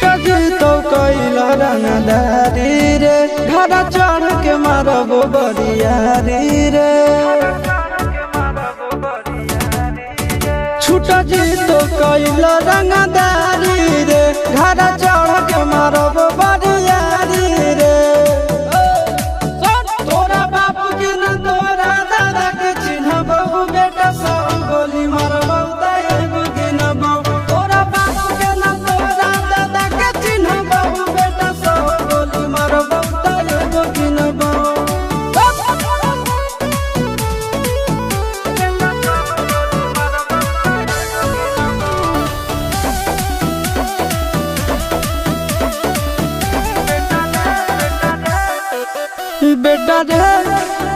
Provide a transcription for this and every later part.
छुटा जी तो कैला रंगदारी रे घर चढ़ के मारबो बरियारी रे छुटा जी तो कैला रंगदारी रे घर चढ़ के मारबो बरियारी रे तोरा बापू के न तोरा दादा के चिन्हबो बेटा सब गोली मारबो एगो गिनबो तोरा बापू के न तोरा दादा के चिन्हबो बेटा सब गोली मारबो एगो गिनबो बेटा रे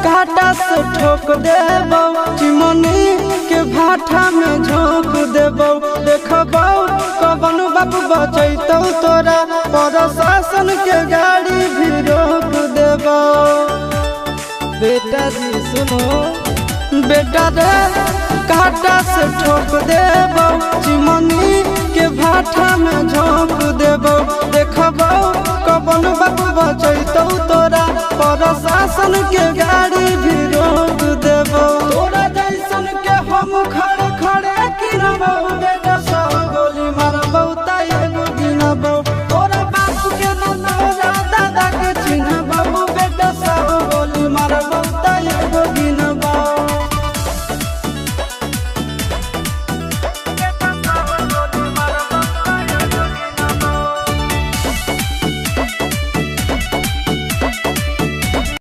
काटा से ठोक देबो चिमनी के भाठा में झोंक देबो देखबो कवन बाबू बचैतौ तोरा प्रशासन के गाड़ी भी रोक देबो बेटा जी सुनो बेटा रे काटा से ठोक देबो चिमनी के भाठा में झोंक देबो देखबो कवन बाबू बचैतौ तोरा प्रशासन के गाड़ी भी रोक देबो।